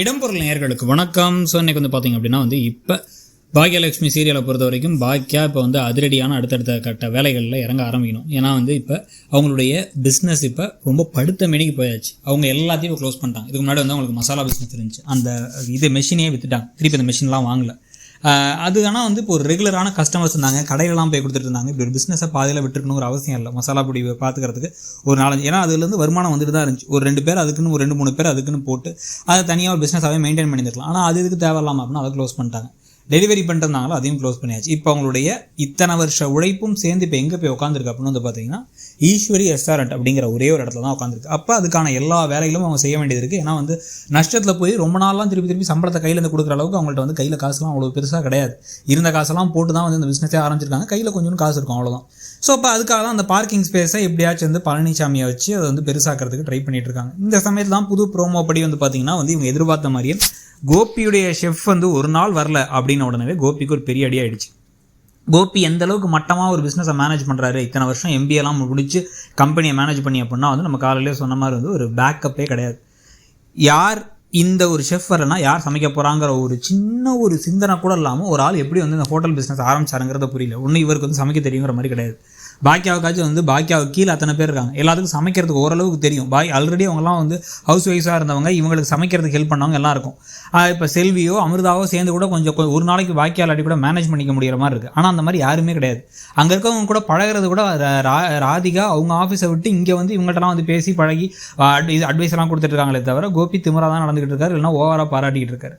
இடம்பொருள் நேயர்களுக்கு வணக்கம். ஸோ இன்றைக்கி பார்த்தீங்க அப்படின்னா இப்போ பாக்யலட்சுமி சீரியலை பொறுத்த வரைக்கும் பாக்கியா இப்போ அதிரடியான அடுத்தடுத்த கட்ட வேலைகளில் இறங்க ஆரம்பிக்கணும். ஏன்னா இப்போ அவங்களுடைய பிஸ்னஸ் இப்போ ரொம்ப படுத்த மெனிக்கு போயாச்சு. அவங்க எல்லாத்தையும் க்ளோஸ் பண்ணிட்டாங்க. இதுக்கு முன்னாடி அவங்களுக்கு மசாலா பிஸ்னஸ் இருந்துச்சு. அந்த மெஷினே விற்றுட்டாங்க. திருப்பி அந்த மெஷின்லாம் வாங்கலை. அது ஆனால் இப்போ ஒரு ரெகுலரான கஸ்டமர்ஸ் இருந்தாங்க. கடையிலலாம் போய் கொடுத்துட்டு இருந்தாங்க. இப்படி ஒரு பிஸ்னஸை பாதியில் விட்டுருக்கணும் ஒரு அவசியம் இல்லை. மசாலா பொடி பார்த்துக்கிறதுக்கு ஒரு 4-5 ஏன்னா அதுலேருந்து வருமானம் வந்துட்டு தான் இருந்துச்சு. ஒரு 2 பேர் அதுக்குன்னு ஒரு 2-3 பேர் அதுக்குன்னு போட்டு அதை தனியாக ஒரு பிஸ்னஸாகவே மெயின்டைன் பண்ணியிருக்கலாம். ஆனால் அது இதுக்கு தேவையில்லாமல் அப்படின்னா அதை க்ளோஸ் பண்ணிட்டாங்க. டெலிவரி பண்ணிருந்தாங்களோ அதையும் க்ளோஸ் பண்ணியாச்சு. இப்போ அவங்களுடைய இத்தனை வருஷ உழைப்பும் சேர்ந்து இப்போ எங்கே போய் உட்காந்துருக்கு அப்படின்னு பார்த்தீங்கன்னா ஈஸ்வரி ரெஸ்டாரண்ட் அப்படிங்கிற ஒரே ஒரு இடத்துல தான் உட்காந்துருக்கு. அப்போ அதுக்கான எல்லா வேலைகளும் அவங்க செய்ய வேண்டியது இருக்குது. ஏன்னா நஷ்டத்தில் போய் ரொம்ப நாள்லாம் திருப்பி சம்பளத்தை கையிலேருந்து கொடுக்குற அளவுக்கு அவங்கள்ட்ட கையில் காசுலாம் அவ்வளோ பெருசாக கிடையாது. இருந்த காசெல்லாம் போட்டு தான் இந்த பிஸ்னஸே ஆரம்பிச்சிருக்காங்க. கையில் கொஞ்சம் காசு இருக்கும், அவ்வளோதான். ஸோ அப்போ அதுக்காக தான் அந்த பார்க்கிங் ஸ்பேஸை எப்படியாச்சும் பழனிசாமியை வச்சு அதை பெருசாக்கிறதுக்கு ட்ரை பண்ணிட்டு இருக்காங்க. இந்த சமயத்தில் தான் புது ப்ரோமோ படி பார்த்தீங்கன்னா இவங்க எதிர்பார்த்த மாதிரியே கோபியுடைய ஷெஃப் ஒரு நாள் வரல அப்படின்ன உடனே கோபிக்கு ஒரு பெரிய அடி ஆயிடுச்சு. கோபி எந்த அளவுக்கு மட்டமாக ஒரு பிஸ்னஸை மேனேஜ் பண்ணுறாரு. இத்தனை வருஷம் MBA முடிச்சு கம்பெனியை மேனேஜ் பண்ணி அப்படின்னா நம்ம காலையிலே சொன்ன மாதிரி ஒரு பேக்கப்பே கிடையாது. யார் இந்த ஒரு ஷெஃப் வரலன்னா யார் சமைக்க போகிறாங்கிற ஒரு சின்ன ஒரு சிந்தனை கூட இல்லாமல் ஒரு ஆள் எப்படி இந்த ஹோட்டல் பிஸ்னஸ் ஆரம்பிச்சாருங்கிறத புரியல. ஒன்று இவருக்கு சமைக்க தெரியுங்கிற மாதிரி கிடையாது. பாக்கியாவுக்காச்சும் பாக்கியாவுக்கு கீழே அத்தனை பேர் இருக்காங்க. எல்லாத்துக்கும் சமைக்கிறதுக்கு ஓரளவுக்கு தெரியும். ஆல்ரெடி அவங்கலாம் ஹவுஸ் ஒய்ஃபாக இருந்தவங்க, இவங்களுக்கு சமைக்கிறதுக்கு ஹெல்ப் பண்ணவங்க எல்லாம் இருக்கும். இப்போ செல்வியோ அமிர்தாவோ சேர்ந்து கூட கொஞ்சம் ஒரு நாளைக்கு பாக்கியாலாட்டி கூட மேனேஜ் பண்ணிக்க முடிகிற மாதிரி இருக்குது. ஆனால் அந்த மாதிரி யாருமே கிடையாது. அங்கே இருக்கவங்க கூட பழகிறது கூட ராதிகா அவங்க ஆஃபீஸை விட்டு இங்கே இவங்கள்ட்டலாம் பேசி பழகி அட்வைஸ் எல்லாம் கொடுத்துட்டு இருக்காங்களே தவிர கோபி திமிரா தான் நடந்துகிட்டு இருக்காரு, இல்லைன்னா ஓவராக பாராட்டிக்கிட்டு இருக்காரு.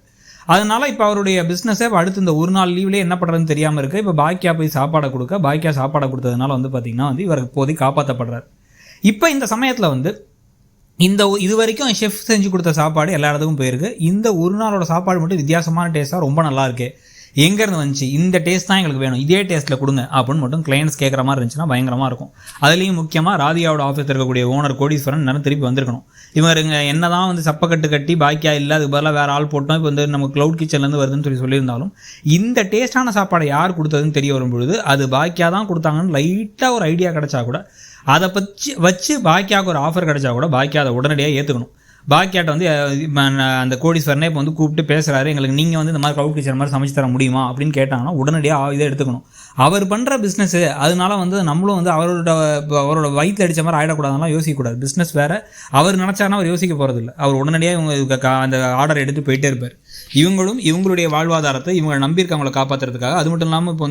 அதனால் இப்போ அவருடைய பிஸ்னஸை அடுத்து இந்த ஒரு நாள் லீவ்லேயே என்ன பண்ணுறதுன்னு தெரியாமல் இருக்குது. இப்போ பாக்கியா போய் சாப்பாடை கொடுக்க, பாக்கியா சாப்பாடை கொடுத்ததுனால பார்த்திங்கன்னா இவருக்கு இப்போதைக்கு காப்பாற்றப்படுறாரு. இப்போ இந்த சமயத்தில் இது வரைக்கும் ஷெஃப் செஞ்சு கொடுத்த சாப்பாடு எல்லா இடத்துக்கும் போயிருக்கு. இந்த ஒரு நாளோட சாப்பாடு மட்டும் வித்தியாசமான டேஸ்ட்டாக ரொம்ப நல்லா இருக்கு. எங்கேருந்து வந்துச்சு? இந்த டேஸ்ட் தான் எங்களுக்கு வேணும், இதே டேஸ்ட்டில் கொடுங்க அப்படின்னு மட்டும் கிளைண்ட்ஸ் கேட்குற மாதிரி இருந்துச்சுன்னா பயங்கரமாக இருக்கும். அதுலேயும் முக்கியமாக ராதிகாவோட ஆஃபீஸில் இருக்கக்கூடிய ஓனர் கோடீஸ்வரன் நேரம் திருப்பி வந்திருக்கணும். இவங்க என்ன தான் சப்பக்கட்டு கட்டி பாக்கியா இல்லை, அதுக்கு பதிலாக வேறு ஆள் போட்டோம், இப்போ நம்ம க்ளவுட் கிச்சன்லேருந்து வருதுன்னு சொல்லியிருந்தாலும் இந்த டேஸ்ட்டான சாப்பாடை யார் கொடுத்ததுன்னு தெரிய வரும்பொழுது அது பாக்கியா தான் கொடுத்தாங்கன்னு லைட்டாக ஒரு ஐடியா கிடச்சா கூட அதை வச்சு பாக்கியாவுக்கு ஒரு ஆஃபர் கிடச்சா கூட பாக்கியா அதை உடனடியாக ஏற்றுக்கணும். பாக்கியாட்ட அந்த கோடீஸ்வரனே இப்போ கூப்பிட்டு பேசுகிறாரு, எங்களுக்கு நீங்கள் இந்த மாதிரி க்ளவுட் கிச்சன் மாதிரி சமைச்சு தர முடியுமா அப்படின்னு கேட்டாங்கன்னா உடனடியாக இதை எடுத்துக்கணும். அவர் பண்ணுற பிஸ்னஸ்ஸு, அதனால நம்மளும் அவரோட வயிற்றில் அடித்த மாதிரி ஆகிடக்கூடாதுலாம் யோசிக்கக்கூடாது. பிஸ்னஸ் வேறு, அவர் நினச்சாருன்னா அவர் யோசிக்க போகிறதில்ல. அவர் உடனடியாக இவங்க அந்த ஆர்டர் எடுத்து போயிட்டே இருப்பார். இவங்களுடைய வாழ்வாதாரத்தை இவங்க நம்பியிருக்கவங்களை காப்பாற்றுறதுக்காக. அது மட்டும் இல்லாமல் இப்போ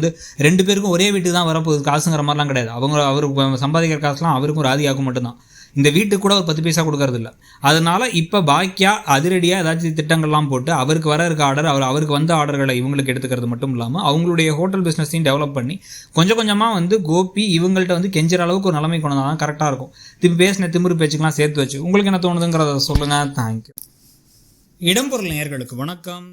2 பேருக்கும் ஒரே வீட்டுக்கு தான் வரப்போகுது காசுங்கிற மாதிரிலாம் கிடையாது. அவருக்கு சம்பாதிக்கிற காசுலாம் அவருக்கும் ராதிகாவுக்கும் மட்டும்தான். இந்த வீட்டுக்கு கூட ஒரு 10 பைசா கொடுக்கறது இல்லை. அதனால் இப்போ பாக்கியா அதிரடியாக ஏதாச்சும் திட்டங்கள்லாம் போட்டு அவருக்கு வர இருக்க ஆர்டர் அவருக்கு வந்த ஆர்டர்களை இவங்களுக்கு எடுத்துக்கிறது மட்டும் இல்லாமல் அவங்களுடைய ஹோட்டல் பிஸ்னஸையும் டெவலப் பண்ணி கொஞ்சம் கொஞ்சமாக கோபி இவங்கள்ட்ட கெஞ்சுற அளவுக்கு ஒரு நிலைமை கொண்டு தான் கரெக்டாக இருக்கும். திருப்பி பேசின திமிரு பேச்சுக்கெல்லாம் சேர்த்து வச்சு உங்களுக்கு என்ன தோணுதுங்கிறத சொல்லுங்கள். தேங்க்யூ. இடம்பொருள் நேயர்களுக்கு வணக்கம்.